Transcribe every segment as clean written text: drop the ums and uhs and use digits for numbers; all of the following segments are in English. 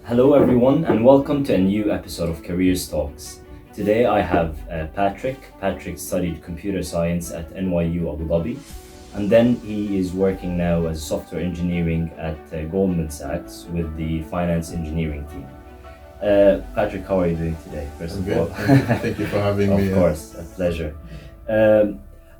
Hello, everyone, and welcome to a new episode of Careers Talks. Today I have Patrick. Patrick studied computer science at NYU Abu Dhabi, and then he is working now as software engineering at Goldman Sachs with the finance engineering team. Patrick, how are you doing today, first I'm of good. all? Thank you for having me. Of course, a pleasure.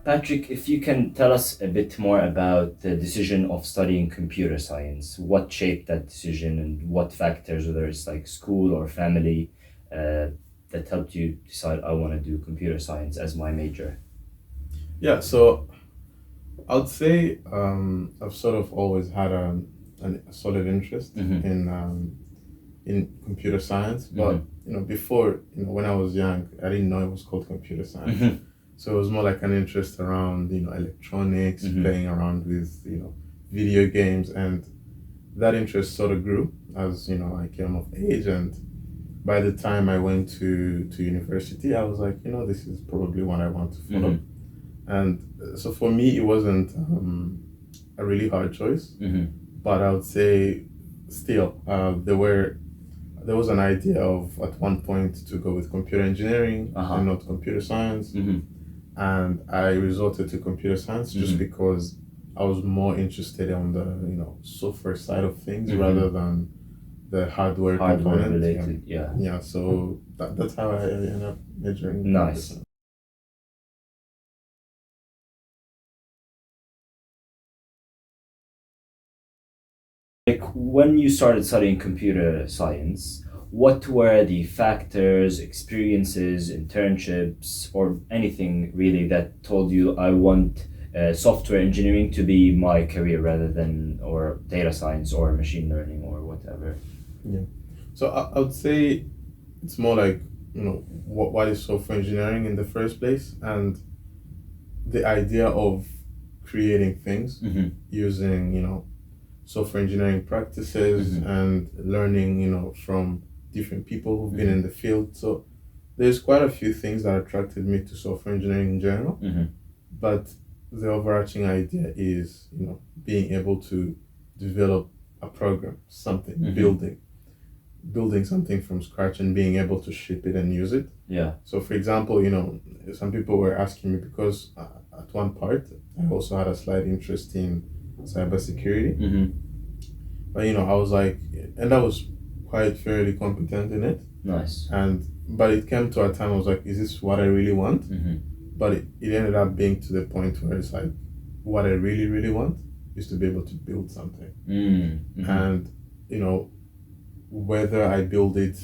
Patrick, if you can tell us a bit more about the decision of studying computer science, what shaped that decision and what factors, whether it's like school or family, that helped you decide I want to do computer science as my major? Yeah, so I'd say I've sort of always had a solid interest Mm-hmm. in computer science, but Mm-hmm. before when I was young, I didn't know it was called computer science. Mm-hmm. So it was more like an interest around electronics, Mm-hmm. playing around with video games, and that interest sort of grew as I came of age. And by the time I went to university, I was like, this is probably what I want to follow. Mm-hmm. And so for me, it wasn't a really hard choice, Mm-hmm. but I would say still there was an idea of at one point to go with computer engineering Uh-huh. and not computer science, Mm-hmm. and I resorted to computer science just Mhm. because I was more interested on the software side of things Mhm. rather than the hardware Hardware component. related, yeah. Yeah, so that's how I ended up majoring in computer Nice. science. Like when you started studying computer science, what were the factors, experiences, internships, or anything really that told you I want software engineering to be my career rather than or data science or machine learning or whatever? Yeah. So I would say it's more like, what is software engineering in the first place, and the idea of creating things Mm-hmm. using, software engineering practices Mm-hmm. and learning, from different people who've been in the field. So there's quite a few things that attracted me to software engineering in general, Mm-hmm. but the overarching idea is, being able to develop a program, something, Mhm. building something from scratch and being able to ship it and use it. Yeah. So, for example, some people were asking me because at one part I also had a slight interest in cybersecurity, Mm-hmm. but I was like, and I was quite fairly competent in it, Nice. but it came to a time I was like, is this what I really want? Mm-hmm. But it ended up being to the point where it's like, what I really, really want is to be able to build something. Mm-hmm. And, whether I build it,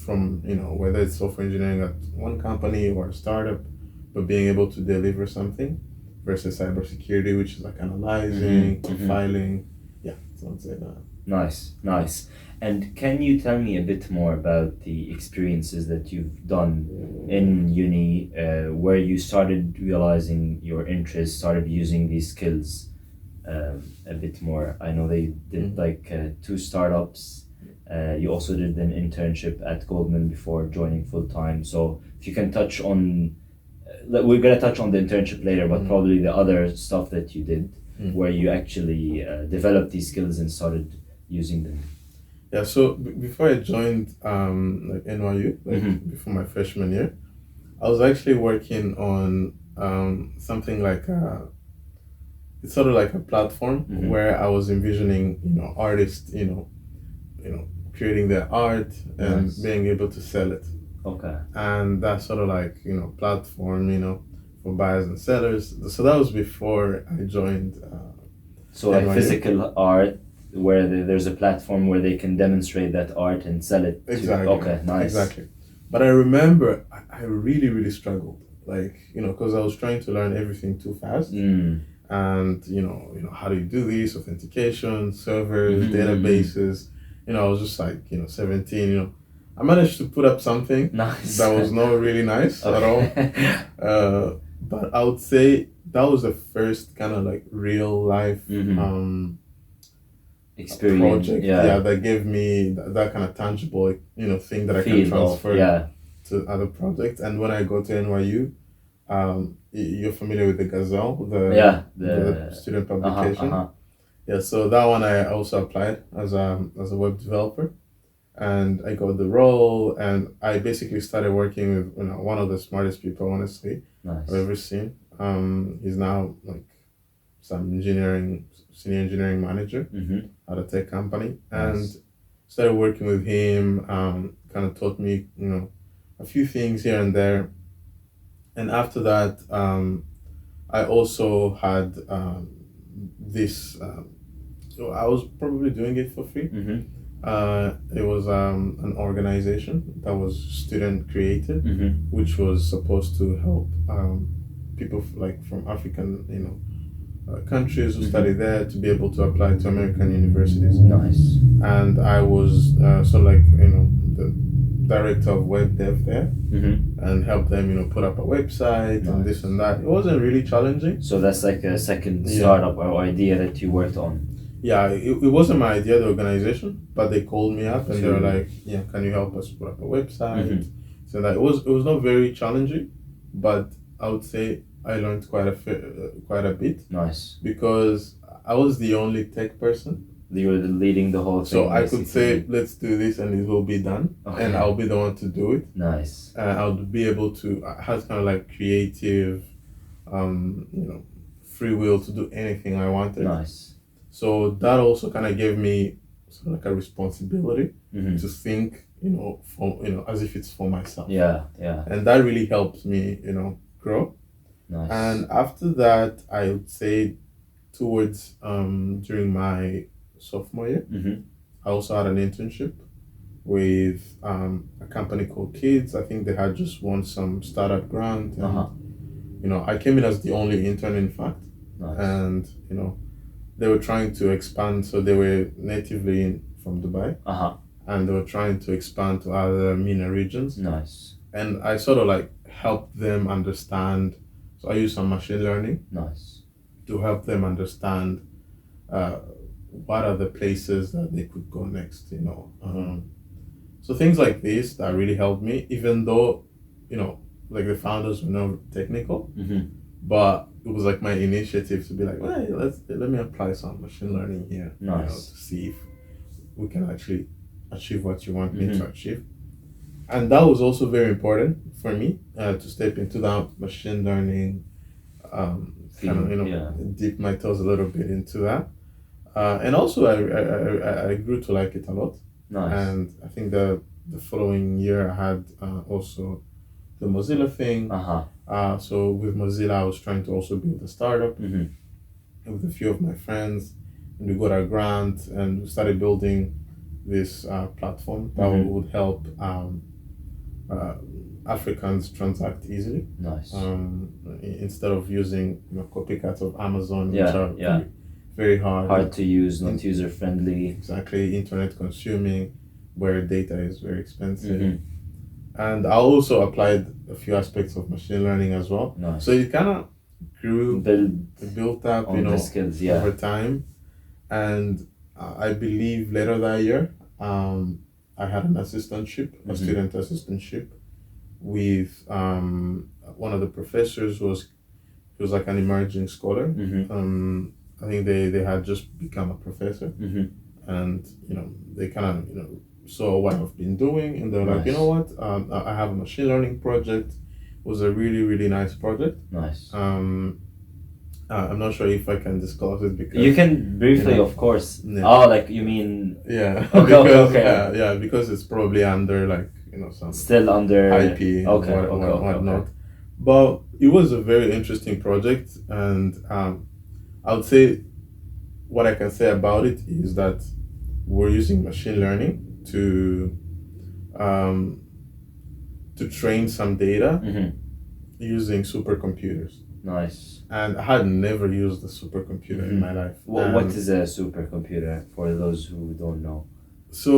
from, whether it's software engineering at one company or a startup, but being able to deliver something versus cybersecurity, which is like analyzing, Mhm, mhm. profiling. Yeah, so I'd say that. Nice, nice. And can you tell me a bit more about the experiences that you've done in uni, where you started realizing your interest, started using these skills a bit more? I know they did like two startups. You also did an internship at Goldman before joining full time. So if you can touch on, we're gonna touch on the internship later, but probably the other stuff that you did, where you actually developed these skills and started using them. Yeah, so before I joined like NYU, before my freshman year, I was actually working on something like it's sort of like a platform where I was envisioning, artists, creating their art and Nice. being able to sell it. Okay. And that sort of like, platform, for buyers and sellers. So that was before I joined. So like NYU. physical art, where there's a platform where they can demonstrate that art and sell it. Exactly. Okay, nice. Exactly. But I remember I really, really struggled, like, because I was trying to learn everything too fast. And how do you do this, authentication, servers, databases. I was just like 17. I managed to put up something Nice. that was not really nice at all. But I would say that was the first kind of like real life Experience. project, Yeah. that gave me that kind of tangible, thing that I can Feel transfer yeah. to other projects. And when I go to NYU, you're familiar with the Gazelle, the student publication. Yeah, so that one I also applied as a web developer, and I got the role, and I basically started working with one of the smartest people, honestly, I've Nice. ever seen. He's now like some engineering senior engineering manager Mm-hmm. at a tech company, and Nice. started working with him. Kind of taught me a few things here and there, and after that, I also had this. So I was probably doing it for free. Mm-hmm. It was an organization that was student created, Mm-hmm. which was supposed to help people like from African, countries who study Mm-hmm. there to be able to apply to American universities. Nice. And I was sort of like the director of web dev there, Mm-hmm. and help them put up a website and this Nice. and that. It wasn't really challenging. So that's like a second Yeah. startup or idea that you worked on. Yeah, it wasn't my idea, the organization, but they called me up and they were To. like, "Yeah, can you help us put up a website?" Mm-hmm. So that it was not very challenging, but I would say I learned quite a bit, Nice. because I was the only tech person. You were leading the whole thing. So I could say, basically. "Let's do this," and it will be done, Okay. and I'll be the one to do it. Nice. I'll be able to. I had kind of like creative, free will to do anything I wanted. Nice. So that also kind of gave me sort of like a responsibility Mm-hmm. to think, for as if it's for myself. Yeah. Yeah. And that really helped me, grow. Nice. And after that, I would say towards during my sophomore year, Mm-hmm. I also had an internship with a company called Kids. I think they had just won some startup grant, and Uh-huh. I came in as the only intern, in fact, Nice. and they were trying to expand. So they were natively from Dubai, Uh-huh. and they were trying to expand to other MENA regions. Nice. And I sort of like helped them understand. So I used some machine learning Nice. to help them understand uh, what are the places that they could go next. So things like this that really helped me, even though like the founders were not technical, Mm-hmm. but it was like my initiative to be like, well, let me apply some machine learning here, Nice. to see if we can actually achieve what you want me Mm-hmm. to achieve. And that was also very important for me to step into that machine learning, kind of Yeah. dip my toes a little bit into that. And also I grew to like it a lot. Nice. And I think the following year I had also the Mozilla thing. Uh-huh. So with Mozilla, I was trying to also build a startup Mm-hmm. with a few of my friends, and we got a grant, and we started building this platform that Mhm. would help Africans transact easily. Nice. Instead of using copycats of Amazon, Yeah, which are yeah. very, very hard. Hard to use, not user friendly. Exactly, internet consuming, where data is very expensive. Mm-hmm. And I also applied a few aspects of machine learning as well. Nice. So it kind of grew, Build built up, on the skills, yeah. over time. And I believe later that year, I had an assistantship, a Mhm. student assistantship, with one of the professors who was like an emerging scholar. Mm-hmm. I think they had just become a professor, Mm-hmm. and they kind of saw what I've been doing, and they were like, you Nice. know what, I have a machine learning project. It was a really, really nice project. Nice. I'm not sure if I can disclose it because You can briefly, know, of course. yeah. Oh, like you mean yeah, Okay, because okay. yeah, because it's probably under like some still under IP and Okay, whatnot. okay. But it was a very interesting project, and I would say what I can say about it is that we're using machine learning um, to train some data Mm-hmm. using supercomputers. Nice. And I had never used a supercomputer in Mhm. my life. What is a supercomputer for those who don't know? So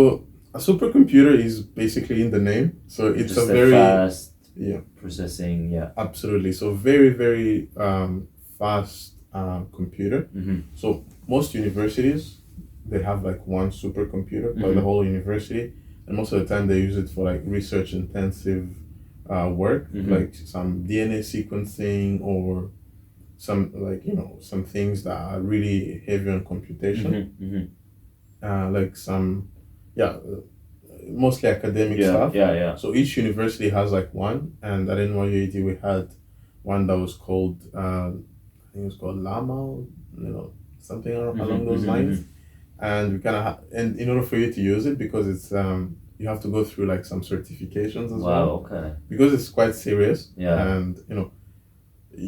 a supercomputer is basically in the name. So it's Just a very fast yeah, processing, yeah. absolutely. So very, very fast computer. Mm-hmm. So most universities, they have like one supercomputer for the Mhm. whole university, and most of the time they use it for like research intensive work, Mhm. like some DNA sequencing or some like some things that are really heavy on computation, like some yeah mostly academic Yeah, stuff. yeah, yeah. So each university has like one, and at NYUAD we had one that was called I think it was called Lama, something along those lines. And we kind of and in order for you to use it, because it's you have to go through like some certifications as well, Wow, okay. because it's quite serious. Yeah. And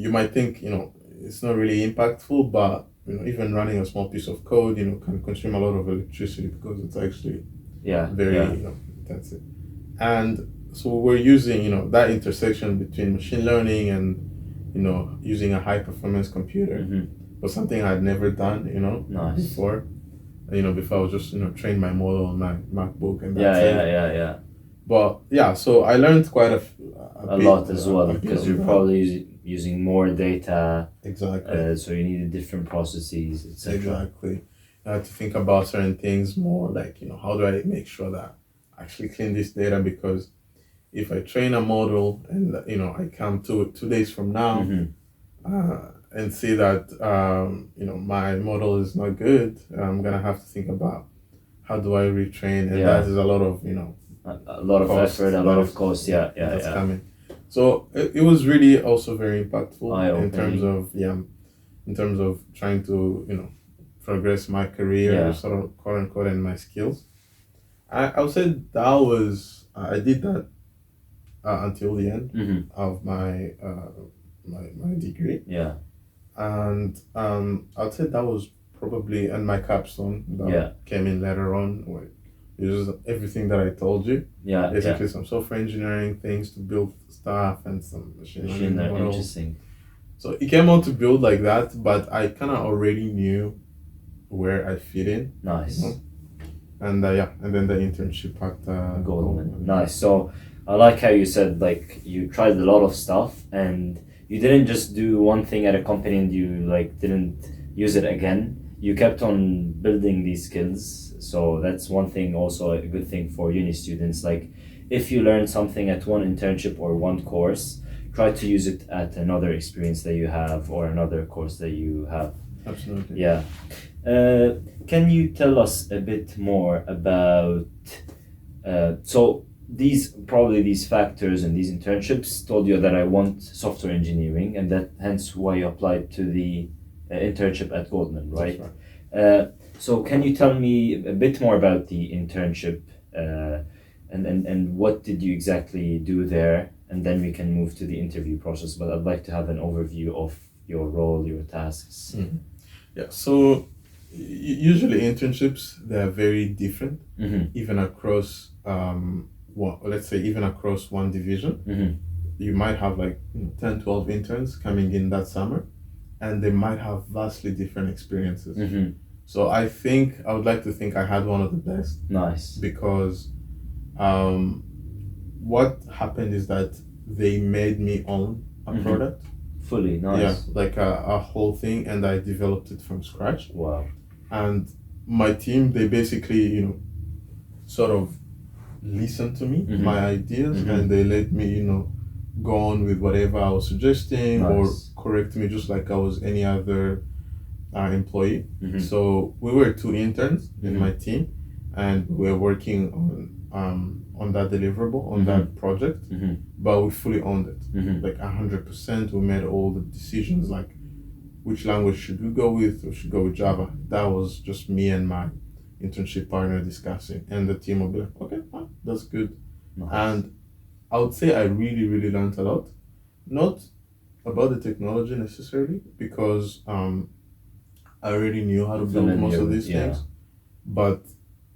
you might think it's not really impactful, but even running a small piece of code can consume a lot of electricity because it's actually Yeah, very yeah. intensive. And so we're using that intersection between machine learning and using a high performance computer was something I'd never done Nice. before. Before I was just trained my model on my MacBook and Yeah, that's it. yeah. But yeah, so I learned quite A bit, lot as a well, bit because of you're that. probably using more data, Exactly. so you needed different processes, etc. Exactly. I had to think about certain things more, like how do I make sure that I actually clean this data, because if I train a model and I come to 2 days from now and see that my model is not good, I'm gonna have to think about how do I retrain, and Yeah. that is a lot of A lot of cost, effort, a lot of cost. Yeah, that's yeah. coming. So it was really also very impactful in terms Eye-opening. of trying to progress my career, Yeah. sort of quote unquote, and my skills. I would say that was I did that until the end of my degree, Yeah, and I'd say that was probably, and my capstone that Yeah. came in later on, where it was everything that I told you. yeah, Basically, some software engineering things to build stuff and some machine Machine learning learning, models. interesting. So it came out to build like that, but I kind of already knew where I fit in. Nice. And and then the internship at Goldman. Nice. So I like how you said like you tried a lot of stuff and you didn't just do one thing at a company and you like didn't use it again. You kept on building these skills. So that's one thing, also a good thing for uni students. Like if you learn something at one internship or one course, try to use it at another experience that you have or another course that you have. Absolutely. Yeah. Can you tell us a bit more about so these factors and these internships told you that I want software engineering, and that hence why you applied to the internship at Goldman, right? That's right. So can you tell me a bit more about the internship and what did you exactly do there, and then we can move to the interview process, but I'd like to have an overview of your role, your tasks. Yeah, so usually internships, they're very different, even across let's say even across one division. You might have like 10, 12 interns coming in that summer, and they might have vastly different experiences. So I would like to think I had one of the best. Nice. Because what happened is that they made me own a product. Fully. Nice. Yeah, like a whole thing, and I developed it from scratch. Wow. And my team, they basically sort of listened to me, my ideas, and they let me go on with whatever I was suggesting. Nice. Or correct me just like I was any other employee. So we were 2 interns in my team, and we were working on that deliverable, on that project, but we fully owned it, like 100%. We made all the decisions, like which language should we go with? We should go with Java. That was just me and my internship partner discussing, and the team will be like, okay, fine, that's good. Nice. And I would say I really, really learned a lot, not about the technology necessarily, because I already knew how to build most of these things, but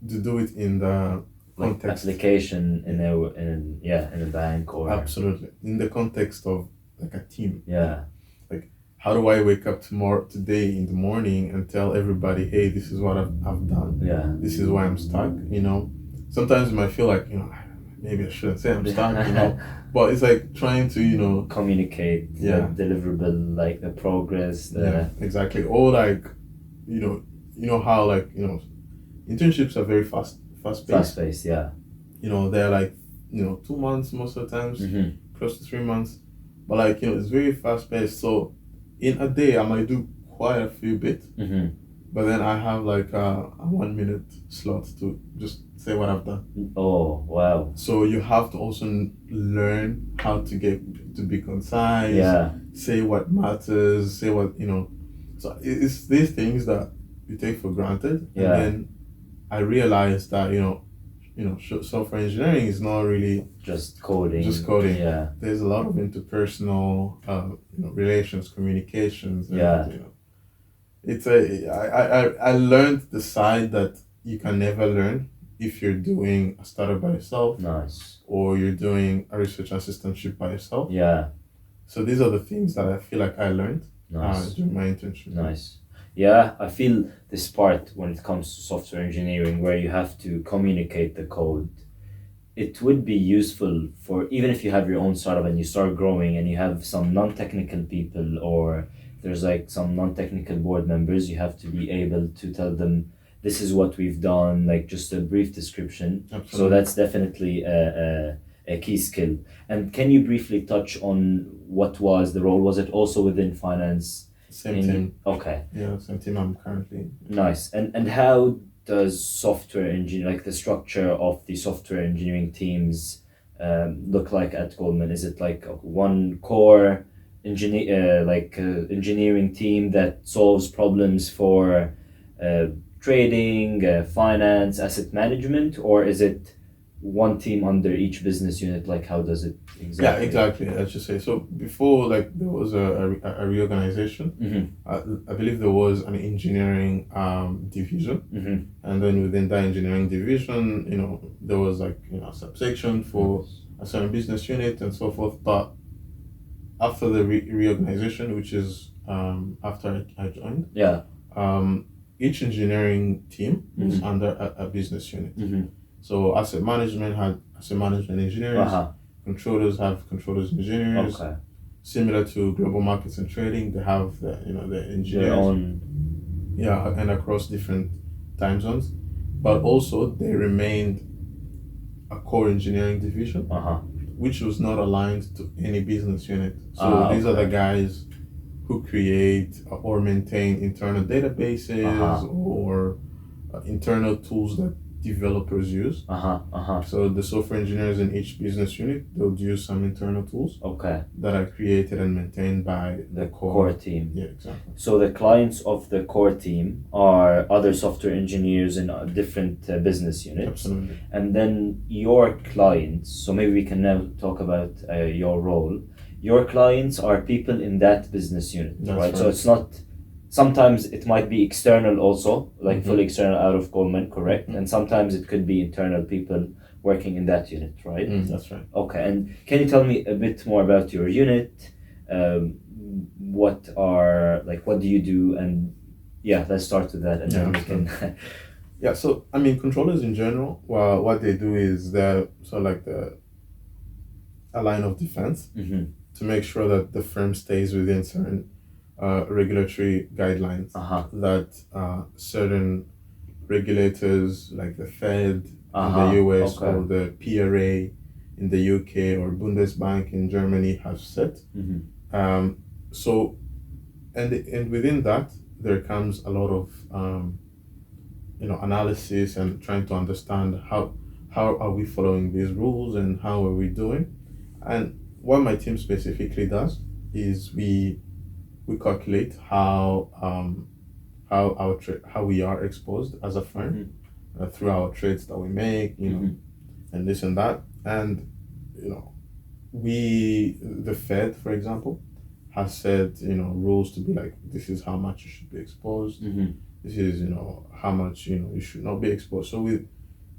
to do it in the context, application in a bank or absolutely in the context of like a team. Yeah. Like, how do I wake up today in the morning and tell everybody, hey, this is what I've done. Yeah. This is why I'm stuck. Sometimes you might feel like maybe I shouldn't say I'm stuck. But it's like trying to communicate the deliverable, like the progress. Yeah, exactly. Or like how like internships are very fast paced. Yeah. They're like 2 months most of the times, close to 3 months, but like it's very fast paced. So in a day I might do quite a few bits, Mm-hmm. but then I have like a 1 minute slot to just say what I've done. Oh, wow. So you have to also learn how to get to be concise, Yeah. say what matters, say what, you know. So it's these things that you take for granted, and Yeah. then I realized that software engineering is not really Just coding. just coding. Yeah. There's a lot of interpersonal, relations, communications. And, Yeah. it's I learned the side that you can never learn if you're doing a startup by yourself Nice. or you're doing a research assistantship by yourself. Yeah. So these are the things that I feel like I learned Nice. during my internship. Nice. Yeah, I feel this part when it comes to software engineering where you have to communicate the code. It would be useful for even if you have your own startup and you start growing and you have some non-technical people or there's like some non-technical board members, you have to be able to tell them this is what we've done, like just a brief description. Absolutely. So that's definitely a key skill. And can you briefly touch on what was the role? Was it also within finance? Same team. Okay. Yeah, same team I'm currently. Nice. And how does software engineer like the structure of the software engineering teams look like at Goldman? Is it like one core engineering team that solves problems for uh, trading, finance, asset management, or is it one team under each business unit? Like how does it exactly? Yeah, exactly. I should say. So before, like, there was a reorganization. Mm-hmm. I believe there was an engineering division, Mm-hmm. and then within that engineering division, there was like a subsection for a certain business unit and so forth. But after the reorganization, which is after I joined, Yeah. each engineering team was Mhm. under a business unit. Mm-hmm. So asset management had asset management engineers. Uh-huh. Controllers have controllers engineers. Okay. Similar to global markets and trading, they have the engineers. Their own. Yeah, and across different time zones, but also they remained a core engineering division, Uh-huh. which was not aligned to any business unit. So these are the guys who create or maintain internal databases or internal tools that developers use. So the software engineers in each business unit, they'll use some internal tools Okay. that are created and maintained by The core team. Yeah, exactly. So the clients of the core team are other software engineers in different business units. Absolutely. And then your clients, so maybe we can now talk about your role. Your clients are people in that business unit, right? So it's not, sometimes it might be external also, like fully external out of Goldman, correct? And sometimes it could be internal people working in that unit, right? That's right. Okay, and can you tell me a bit more about your unit? What do you do? And yeah, let's start with that and then we can... Yeah, so I mean, controllers in general, well, what they do is they're sort of like a line of defense to make sure that the firm stays within certain regulatory guidelines that certain regulators like the Fed in the US or the PRA in the UK or Bundesbank in Germany have set. So, and within that, there comes a lot of analysis and trying to understand how are we following these rules and how are we doing. And what my team specifically does is we calculate how we are exposed as a firm through our trades that we make, and this and that. And the Fed, for example, has said rules to be like, this is how much you should be exposed. This is how much you should not be exposed. So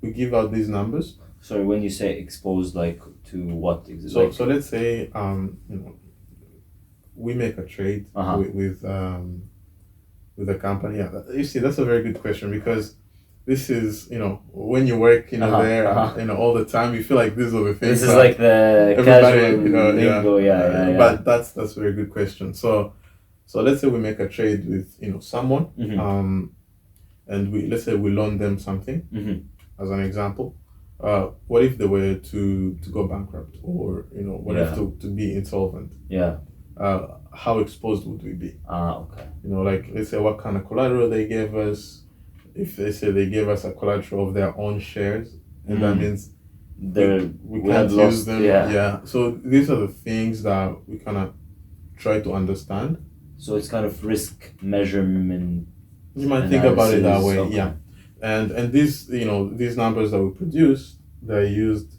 we give out these numbers. Sorry, when you say exposed, like to what exactly? So let's say we make a trade with a company. Yeah, you see, that's a very good question, because this is when you work there all the time, you feel like these are the things. This is like the casual lingo, yeah. But that's a very good question. So let's say we make a trade with someone, and let's say we loan them something, as an example. What if they were to go bankrupt, or what if to be insolvent? Yeah. how exposed would we be? Okay. Like let's say what kind of collateral they gave us. If they say they gave us a collateral of their own shares, and that means we can't have use lost, them. yeah. So these are the things that we kind of try to understand. So it's kind of risk measurement. You might think about it that way, okay. yeah. And these these numbers that we produce, they're used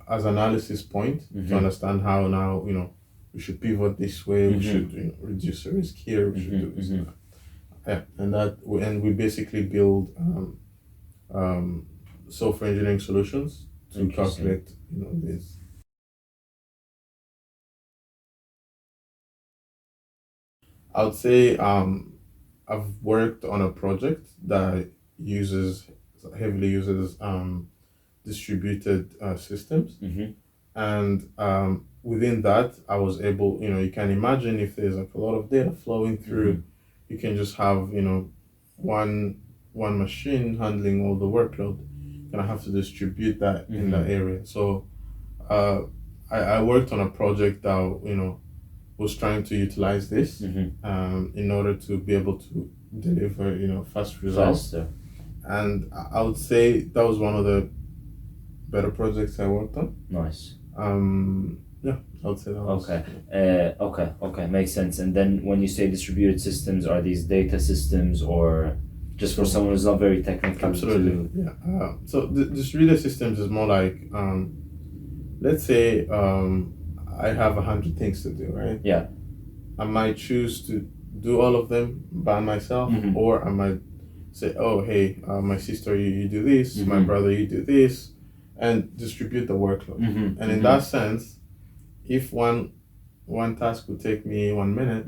as analysis point to understand how now we should pivot this way, we should reduce the risk here, we should do this. Yeah, and we basically build software engineering solutions to calculate this. I would say I've worked on a project that heavily uses distributed systems, and within that I was able, you can imagine if there's like a lot of data flowing through, you can just have one machine handling all the workload. You're gonna have to distribute that in that area. So I worked on a project that was trying to utilize this in order to be able to deliver fast results. Faster. And I would say that was one of the better projects I worked on. Nice. Yeah, I would say that was. Okay, makes sense. And then when you say distributed systems, are these data systems or just for someone who's not very technical? Absolutely, yeah. So the distributed systems is more like, let's say I have 100 things to do, right? Yeah. I might choose to do all of them by myself, or I might say, oh, hey, my sister, you do this, my brother, you do this, and distribute the workload. And in that sense, if one task would take me 1 minute,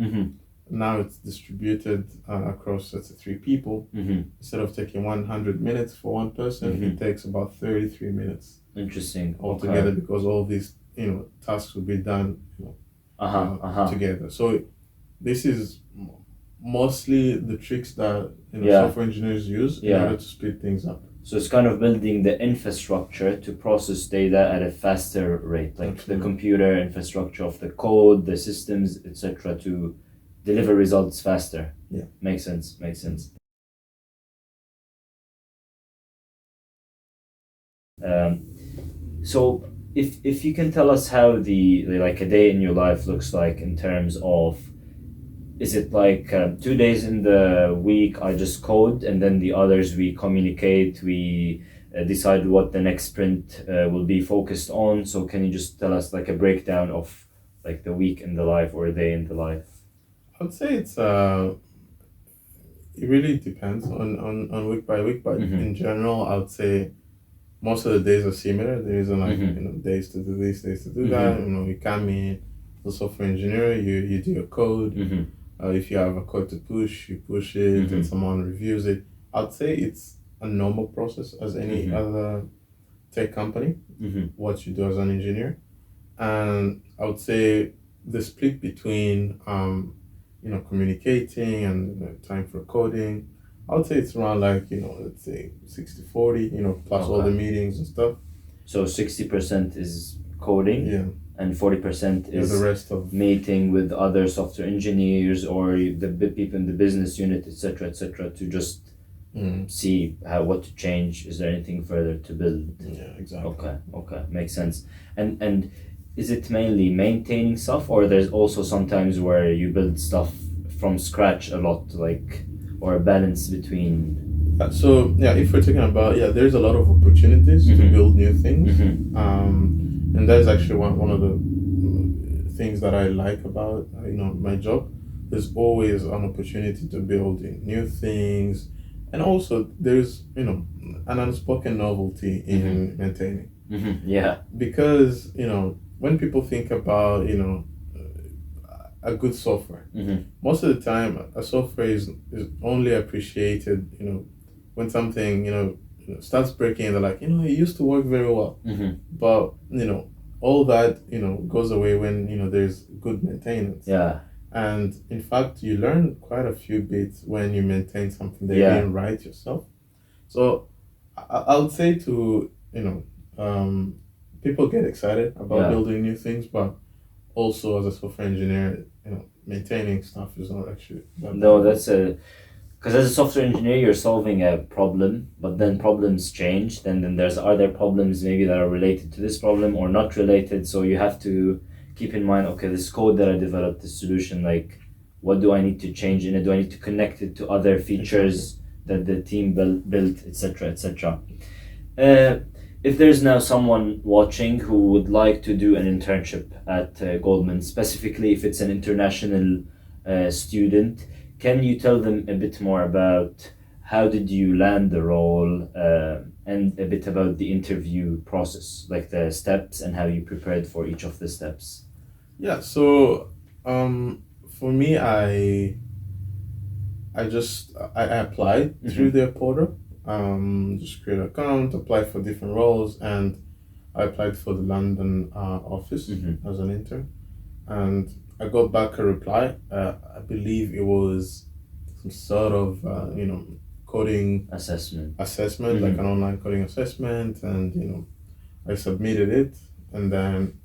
now it's distributed across, let's say, 3 people. Instead of taking 100 minutes for one person, it takes about 33 minutes. Interesting. Altogether, because all these tasks will be done together. So this is mostly the tricks that software engineers use in order to speed things up. So it's kind of building the infrastructure to process data at a faster rate, like Absolutely. The computer infrastructure of the code, the systems, etc., to deliver results faster. Yeah, makes sense. So if you can tell us how the like a day in your life looks like in terms of, is it like 2 days in the week I just code and then the others we communicate, we decide what the next sprint will be focused on? So can you just tell us like a breakdown of like the week in the life or a day in the life? I would say it's it really depends on week by week, but in general I would say most of the days are similar. There isn't like days to do this, days to do that. You come in as a software engineer, you do your code. If you have a code to push, you push it and someone reviews it. I'd say it's a normal process as any other tech company, what you do as an engineer. And I would say the split between communicating and time for coding, I would say it's around like, let's say 60-40, plus all the meetings and stuff. So 60% is coding. Yeah. And 40% is the rest of meeting with other software engineers or the people in the business unit, etc., to just see what to change. Is there anything further to build? Yeah, exactly. Okay, makes sense. And is it mainly maintaining stuff, or there's also sometimes where you build stuff from scratch a lot, like, or a balance between? So yeah, if we're talking about there's a lot of opportunities to build new things. And that's actually one of the things that I like about my job. There's always an opportunity to build new things, and also there's an unspoken novelty in maintaining. Yeah. Because when people think about a good software, most of the time a software is only appreciated when something starts breaking and they're like, it used to work very well. But all that goes away when there's good maintenance. Yeah. And in fact, you learn quite a few bits when you maintain something that you didn't write yourself. So I would say to people get excited about building new things, but also as a software engineer, maintaining stuff is not actually that No, bad. that's a because as a software engineer, you're solving a problem, but then problems change. Then there's other problems maybe that are related to this problem or not related. So you have to keep in mind, okay, this code that I developed, this solution, like, what do I need to change in it? Do I need to connect it to other Exactly. features that the team built, etc., etc. Uh, if there's now someone watching who would like to do an internship at Goldman, specifically if it's an international student, can you tell them a bit more about how did you land the role and a bit about the interview process, like the steps and how you prepared for each of the steps? Yeah. So, for me, I applied through Mm-hmm. their portal. Just create an account, apply for different roles, and I applied for the London office Mm-hmm. as an intern, and I got back a reply. I believe it was some sort of coding Assessment. assessment, like Mm-hmm. an online coding assessment, and I submitted it, and then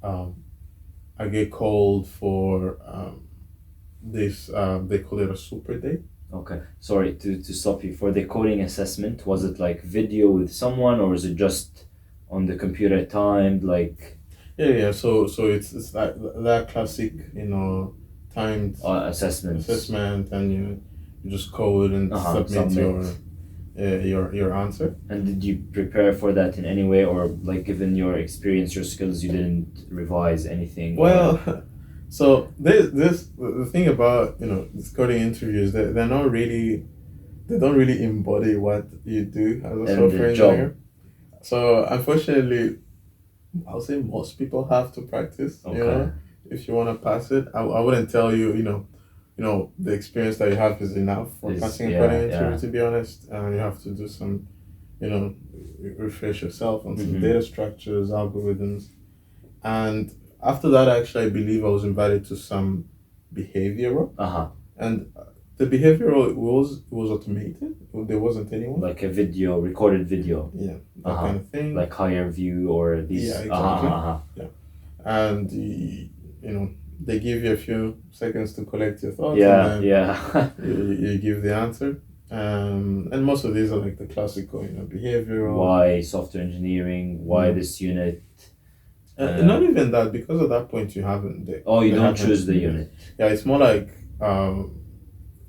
I get called for this. They call it a super day. Okay, sorry to stop you. For the coding assessment, was it like video with someone or is it just on the computer timed, like Yeah. So it's that classic, timed assessments? assessment, and you just code and Uh huh, submit submit. your answer. And did you prepare for that in any way, or like given your experience, your skills, you didn't revise anything, or Well, so this the thing about these coding interviews, they're not really, they don't really embody what you do as a and the software job? engineer. So unfortunately, I'll say most people have to practice. Okay. If you want to pass it, I wouldn't tell you. The experience that you have is enough for Is passing a yeah, coding interview. yeah. To be honest, you have to do some, you know, refresh yourself on some Mm-hmm. data structures, algorithms, and after that, actually, I believe I was invited to some behavioral, Uh-huh. and the behavioral was automated. There wasn't anyone. Like a video, recorded video. Yeah, that Uh-huh. kind of thing. Like higher view or Yeah, these uh-huh, exactly. uh-huh. Yeah, and they give you a few seconds to collect your thoughts, and Yeah, then yeah. you give the answer. And most of these are like the classical, behavioral. Why software engineering? Why Mm. this unit? Not even that, because at that point you haven't Oh, you they don't haven't choose the unit. yeah, it's more like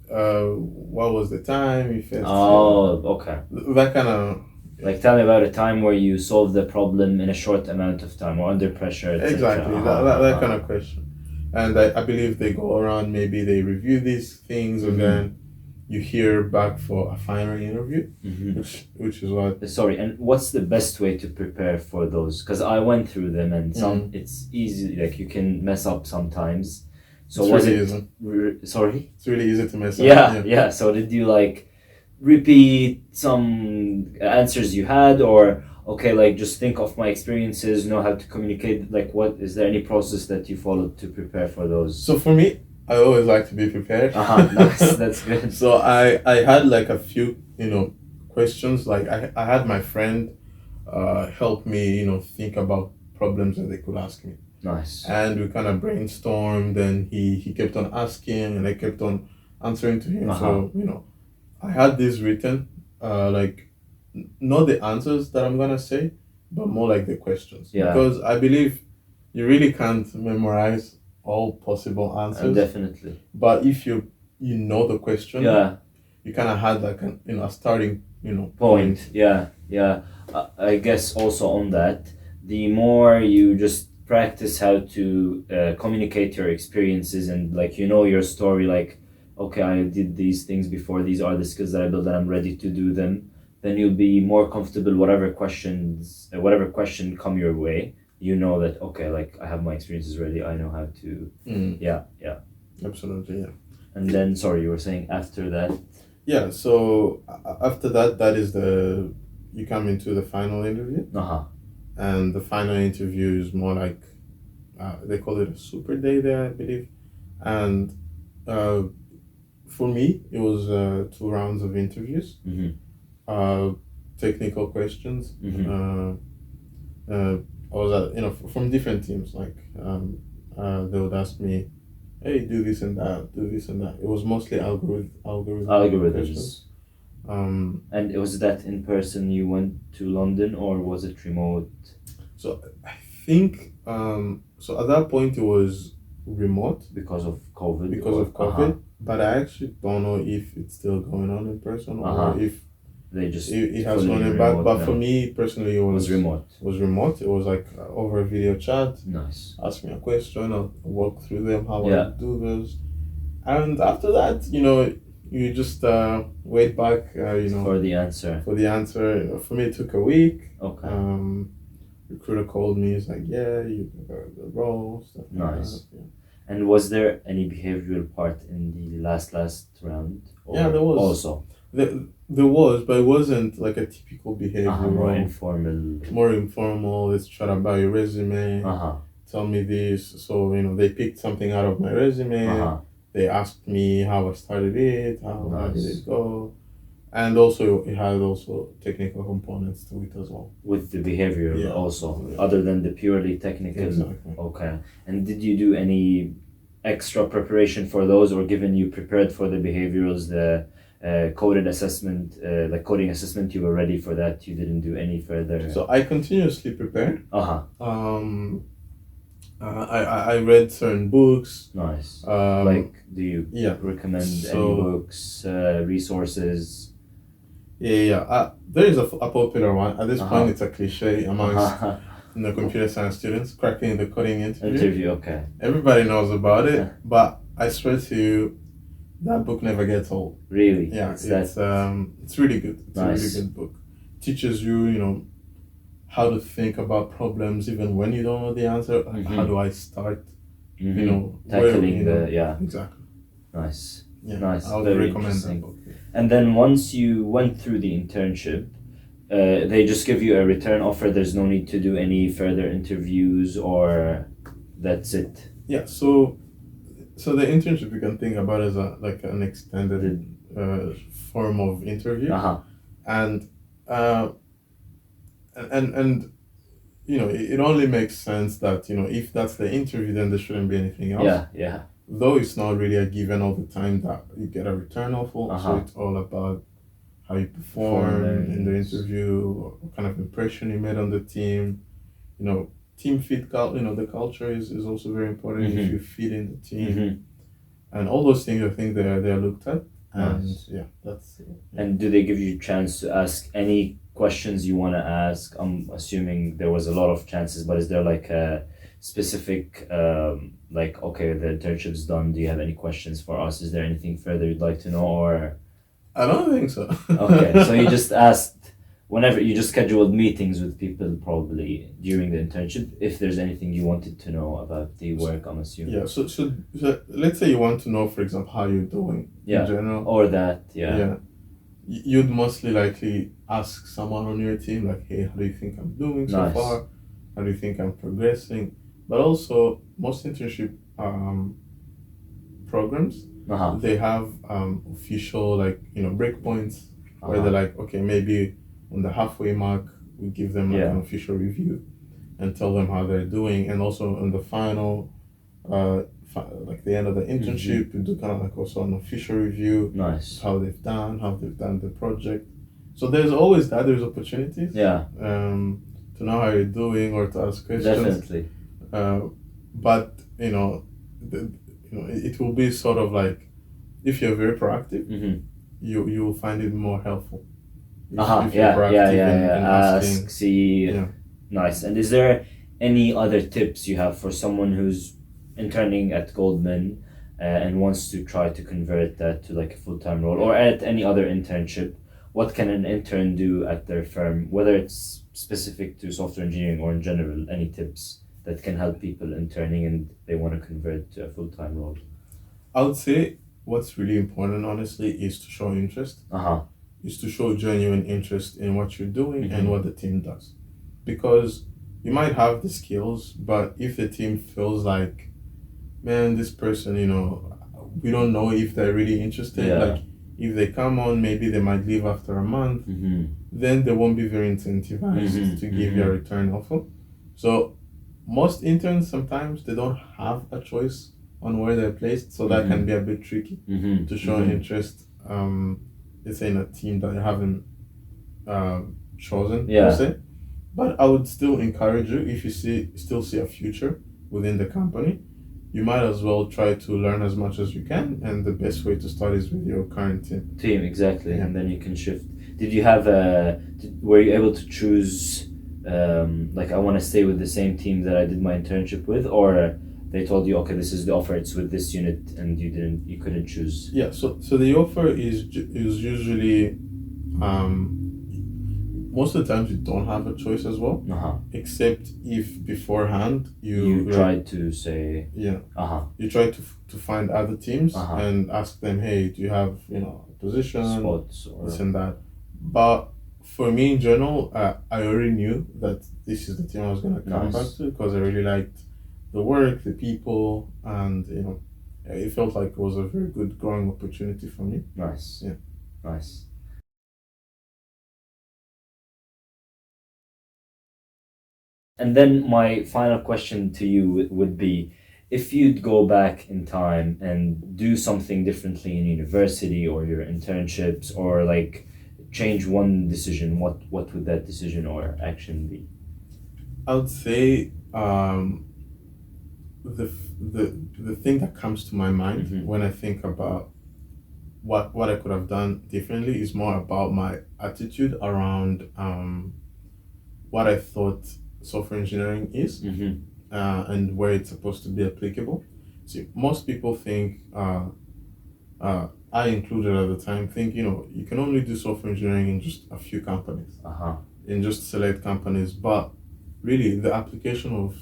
what was the time you first Oh, okay. that kind of. Like tell me about a time where you solved the problem in a short amount of time or under pressure, etc. Exactly, that kind of question. And I believe they go around, maybe they review these things, and Mm-hmm. then you hear back for a final interview, Mm-hmm. which is what. Sorry, and what's the best way to prepare for those? Because I went through them and some Mm, it's easy, like you can mess up sometimes. So it's was really it easy. sorry? It's really easy to mess up. Yeah, Yeah. yeah. So did you like repeat some answers you had, or okay, like just think of my experiences, know how to communicate? Like, what is there any process that you followed to prepare for those? So for me, I always like to be prepared. Uh huh. Nice. That's good. So I had like a few questions. Like I had my friend help me think about problems that they could ask me, Nice. and we kind of brainstormed, and he kept on asking, and I kept on answering to him. Uh huh. So I had this written, like not the answers that I'm gonna say, but more like the questions, Yeah. because I believe you really can't memorize all possible answers, Definitely. but if you know the question, Yeah. you kind of had like a starting point. Point. Yeah. Yeah. I guess also on that, the more you just practice how to communicate your experiences and like your story, like okay, I did these things before. These are the skills that I built, and I'm ready to do them. Then you'll be more comfortable. Whatever question come your way, you know that okay, like I have my experiences ready. I know how to. Mm, Yeah. Yeah. absolutely, yeah. And then, sorry, you were saying after that. Yeah, so after that, that is you come into the final interview, Uh huh. and the final interview is more like they call it a super day there, I believe. And uh, for me, it was 2 rounds of interviews, Mm-hmm. uh, technical questions. Mm-hmm. I was from different teams, like they would ask me, "Hey, do this and that, do this and that." It was mostly algorithm questions. Algorithms. And was that in person you went to London or was it remote? So I think so at that point it was remote Because of COVID? because or, of COVID, but I actually don't know if it's still going on in person Uh-huh. or if They just it has fully gone in back. remote But now. for me personally, it It was remote. remote. It was like over a video chat. Nice. Ask me a question, I'll walk through them, how I Yeah. do those. And after that, you just wait back, For the answer. for the answer. For me, it took a week. Okay. Recruiter called me. He's like, "Yeah, you got the role." Stuff like Nice. that. Yeah. And was there any behavioral part in the last round? Or Yeah, there was. Also. There was, but it wasn't like a typical behavior More role. informal. More informal. Let's chat about your resume. Tell me this. So they picked something out of my resume. They asked me how I started it, how did it go, and also it had also technical components to it as well. With the behavior Yeah. also, Yeah. other than the purely technical. Exactly. Okay. And did you do any extra preparation for those, or given you prepared for the behaviorals, the coded assessment, the coding assessment, you were ready for that? You didn't do any further. So I continuously prepared. Uh-huh. I read certain books. Nice. Um, do you yeah. recommend So- any books, resources? Yeah. There is a popular one. At this Uh-huh. point, it's a cliche amongst computer science students, cracking the coding interview. Okay. Everybody knows about it, Yeah. but I swear to you, that book never gets old. Really? Yeah, It's it's really good. It's Nice. a really good book. Teaches you, how to think about problems even when you don't know the answer. Like, Mhm. how do I start? tackling where, exactly. Nice. Yeah, Nice, I would very recommend interesting. that book. Yeah. And then once you went through the internship, they just give you a return offer. There's no need to do any further interviews, or that's it. Yeah, so the internship you can think about as an extended form of interview, and it only makes sense that if that's the interview, then there shouldn't be anything else. Yeah. Though it's not really a given all the time that you get a return offer, so Uh-huh. it's all about how you perform in the Performance. interview, what kind of impression you made on the team. Team fit, the culture is also very important. If Mhm. you fit in the team, Mhm. and all those things, I think they're looked at. And Nice. yeah, that's And do they give you a chance to ask any questions you want to ask? I'm assuming there was a lot of chances, but is there like a specific, okay, the internship's done. Do you have any questions for us? Is there anything further you'd like to know? Or I don't think so. okay, so you just asked whenever you just scheduled meetings with people probably during the internship if there's anything you wanted to know about the work. I'm assuming. Yeah. So let's say you want to know, for example, how you're doing in general. Or that. Yeah. You'd mostly likely ask someone on your team, like, "Hey, how do you think I'm doing so Nice. far? How do you think I'm progressing?" But also, most internship programs, they have official breakpoints where they're like, okay, maybe on the halfway mark we give them an official review and tell them how they're doing, and also on the final, the end of the internship, we do kind of also an official review. Nice. How they've done the project. So there's always that. There's opportunities. Yeah. To know how you're doing or to ask questions. Definitely. But it will be sort of like, if you're very proactive, Mm-hmm. you will find it more helpful. If you're Yeah. proactive in asking. Ask, see. Yeah. Nice. And is there any other tips you have for someone who's interning at Goldman and wants to try to convert that to like a full-time role, or at any other internship? What can an intern do at their firm, whether it's specific to software engineering or in general? Any tips that can help people interning and they want to convert to a full-time role? I would say what's really important, honestly, is to show interest. Is to show genuine interest in what you're doing and what the team does. Because you might have the skills, but if the team feels like, man, this person, we don't know if they're really interested. Yeah. Like, if they come on, maybe they might leave after a month. Then they won't be very incentivized to give you a return offer. So most interns sometimes they don't have a choice on where they're placed, so that can be a bit tricky to show interest. Let's say in a team that you haven't chosen per se. But I would still encourage you, if you still see a future within the company, you might as well try to learn as much as you can, and the best way to start is with your current team. Exactly. And then you can shift. Did you have were you able to choose like, I want to stay with the same team that I did my internship with, or they told you, okay, this is the offer, it's with this unit, and you couldn't choose? Yeah, so the offer is usually most of the times you don't have a choice as well, except if beforehand you tried to say, you try to find other teams and ask them, hey, do you have a position, spots, or this and that. But for me in general, I already knew that this is the team I was gonna come back to, because I really liked the work, the people, and it felt like it was a very good growing opportunity for me. Nice. And then my final question to you would be, if you'd go back in time and do something differently in university or your internships, or like change one decision, what would that decision or action be? I would say the thing that comes to my mind when I think about what I could have done differently is more about my attitude around what I thought software engineering is, and where it's supposed to be applicable. See, most people think, I included at the time, think you can only do software engineering in just a few companies, in just select companies. But really, the application of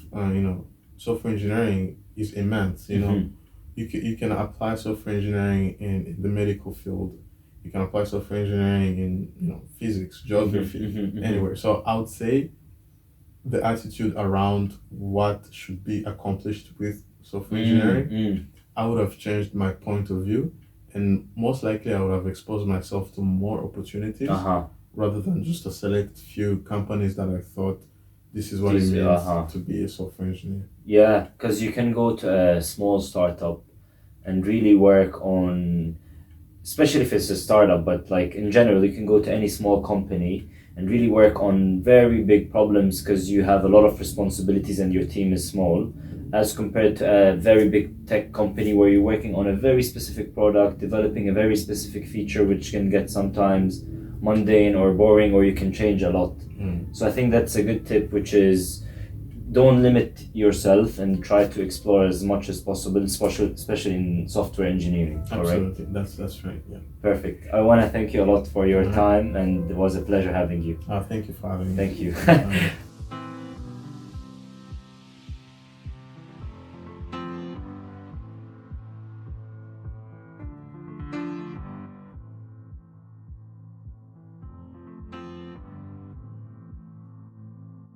software engineering is immense. You can apply software engineering in the medical field. You can apply software engineering in physics, geography, anywhere. So I would say the attitude around what should be accomplished with software engineering, I would have changed my point of view, and most likely I would have exposed myself to more opportunities rather than just a select few companies that I thought this is what it means to be a software engineer. Yeah, because you can go to a small startup and really work on, especially if it's a startup, but like in general, you can go to any small company and really work on very big problems, because you have a lot of responsibilities and your team is small, as compared to a very big tech company where you're working on a very specific product, developing a very specific feature, which can get sometimes mundane or boring, or you can change a lot. So I think that's a good tip, which is don't limit yourself and try to explore as much as possible, especially in software engineering. Absolutely, that's right. Yeah. Perfect. I want to thank you a lot for your time, and it was a pleasure having you. Thank you for having me. Thank you.